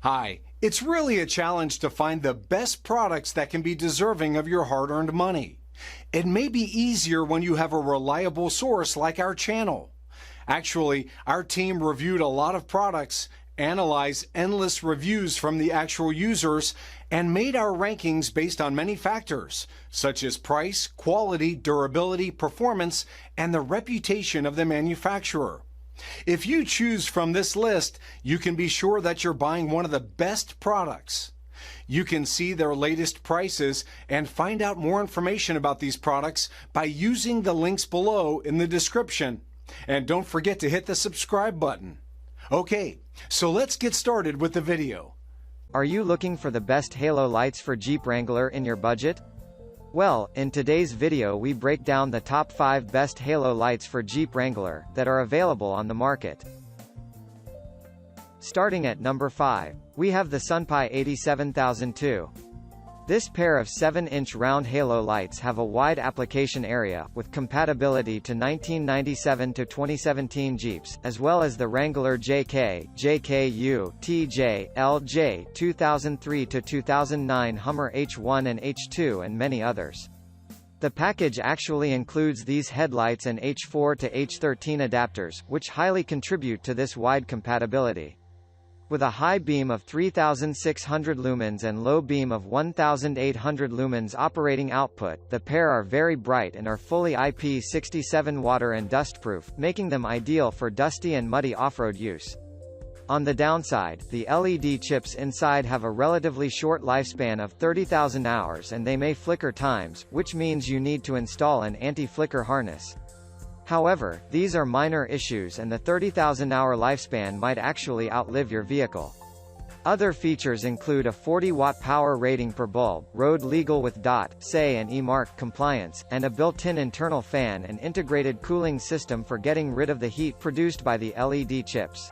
Hi, it's really a challenge to find the best products that can be deserving of your hard-earned money. It may be easier when you have a reliable source like our channel. Actually, our team reviewed a lot of products, analyzed endless reviews from the actual users, and made our rankings based on many factors, such as price, quality, durability, performance, and the reputation of the manufacturer. If you choose from this list, you can be sure that you're buying one of the best products. You can see their latest prices and find out more information about these products by using the links below in the description. And don't forget to hit the subscribe button. Okay, so let's get started with the video. Are you looking for the best halo lights for Jeep Wrangler in your budget? Well, in today's video we break down the top 5 best halo lights for Jeep Wrangler that are available on the market. Starting at number 5, we have the Sunpie 87002. This pair of 7-inch round halo lights have a wide application area, with compatibility to 1997 to 2017 Jeeps, as well as the Wrangler JK, JKU, TJ, LJ, 2003 to 2009 Hummer H1 and H2 and many others. The package actually includes these headlights and H4 to H13 adapters, which highly contribute to this wide compatibility. With a high beam of 3,600 lumens and low beam of 1,800 lumens operating output, the pair are very bright and are fully IP67 water and dustproof, making them ideal for dusty and muddy off-road use. On the downside, the LED chips inside have a relatively short lifespan of 30,000 hours and they may flicker times, which means you need to install an anti-flicker harness. However, these are minor issues and the 30,000-hour lifespan might actually outlive your vehicle. Other features include a 40-watt power rating per bulb, road legal with DOT, SAE and E-Mark compliance, and a built-in internal fan and integrated cooling system for getting rid of the heat produced by the LED chips.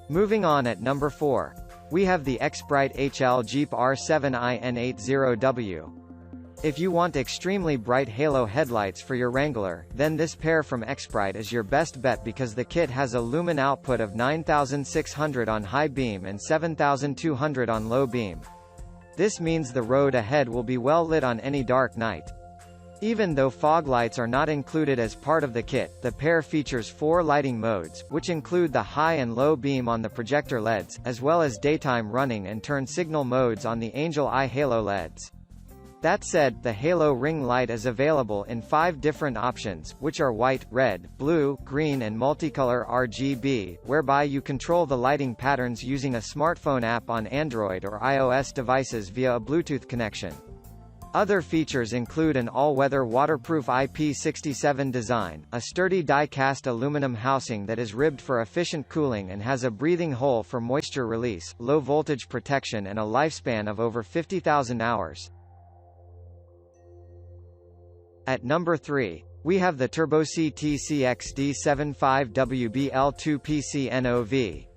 Moving on at number 4. We have the Xprite HL-JEEP-R7IN-80W. If you want extremely bright halo headlights for your Wrangler, then this pair from Xprite is your best bet because the kit has a lumen output of 9,600 on high beam and 7,200 on low beam. This means the road ahead will be well lit on any dark night. Even though fog lights are not included as part of the kit, the pair features 4 lighting modes, which include the high and low beam on the projector LEDs, as well as daytime running and turn signal modes on the Angel Eye halo LEDs. That said, the halo ring light is available in 5 different options, which are white, red, blue, green and multicolor RGB, whereby you control the lighting patterns using a smartphone app on Android or iOS devices via a Bluetooth connection. Other features include an all-weather waterproof IP67 design, a sturdy die-cast aluminum housing that is ribbed for efficient cooling and has a breathing hole for moisture release, low voltage protection and a lifespan of over 50,000 hours. At number 3, we have the Turbosii T-CXD75WBL2PCNOV.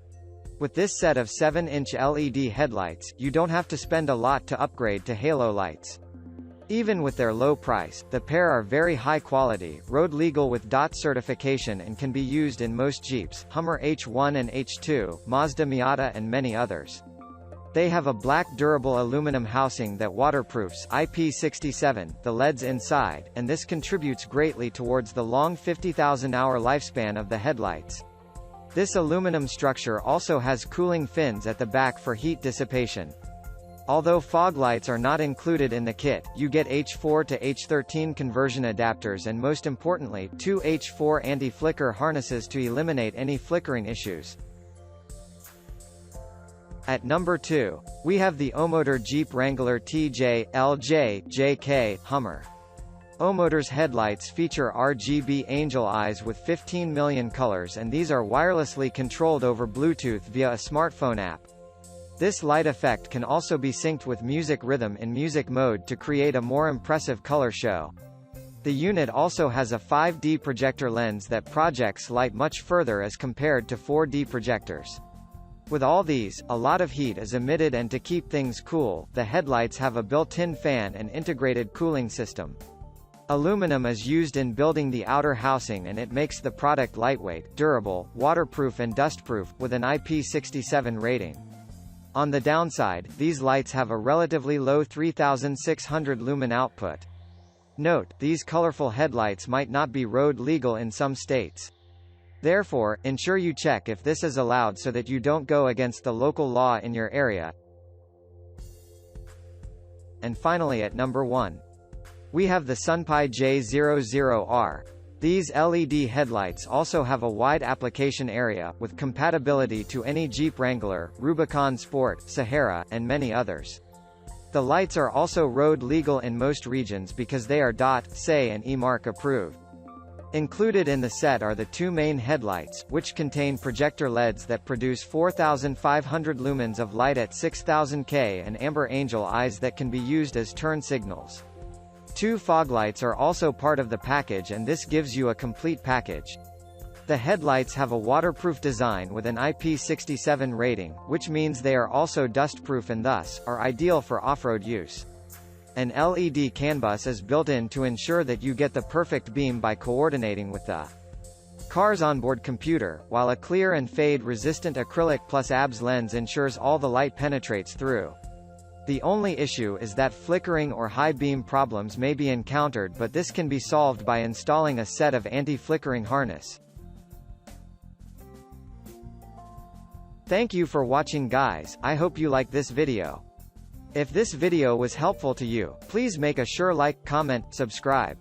With this set of 7-inch LED headlights, you don't have to spend a lot to upgrade to halo lights. Even with their low price, the pair are very high quality, road legal with DOT certification and can be used in most Jeeps, Hummer H1 and H2, Mazda Miata and many others. They have a black durable aluminum housing that waterproofs IP67, the LEDs inside, and this contributes greatly towards the long 50,000-hour lifespan of the headlights. This aluminum structure also has cooling fins at the back for heat dissipation. Although fog lights are not included in the kit, you get H4 to H13 conversion adapters and most importantly, 2 H4 anti-flicker harnesses to eliminate any flickering issues. At number 2, we have the Omotor Jeep Wrangler TJ, LJ, JK, Hummer. Omotor's headlights feature RGB angel eyes with 15 million colors and these are wirelessly controlled over Bluetooth via a smartphone app. This light effect can also be synced with music rhythm in music mode to create a more impressive color show. The unit also has a 5D projector lens that projects light much further as compared to 4D projectors. With all these, a lot of heat is emitted and to keep things cool, the headlights have a built-in fan and integrated cooling system. Aluminum is used in building the outer housing, and it makes the product lightweight, durable, waterproof and dustproof, with an IP67 rating. On the downside, these lights have a relatively low 3600 lumen output. Note, these colorful headlights might not be road legal in some states. Therefore, ensure you check if this is allowed so that you don't go against the local law in your area. And finally, at number 1, we have the Sunpi J00R. These LED headlights also have a wide application area, with compatibility to any Jeep Wrangler, Rubicon Sport, Sahara, and many others. The lights are also road legal in most regions because they are .SAE and E-Mark approved. Included in the set are the two main headlights, which contain projector LEDs that produce 4,500 lumens of light at 6,000 K and amber angel eyes that can be used as turn signals. Two fog lights are also part of the package, and this gives you a complete package. The headlights have a waterproof design with an IP67 rating, which means they are also dustproof and thus, are ideal for off-road use. An LED CAN bus is built in to ensure that you get the perfect beam by coordinating with the car's onboard computer, while a clear and fade-resistant acrylic plus ABS lens ensures all the light penetrates through. The only issue is that flickering or high beam problems may be encountered, but this can be solved by installing a set of anti-flickering harness. Thank you for watching, guys. I hope you like this video. If this video was helpful to you, please make sure like, comment, subscribe.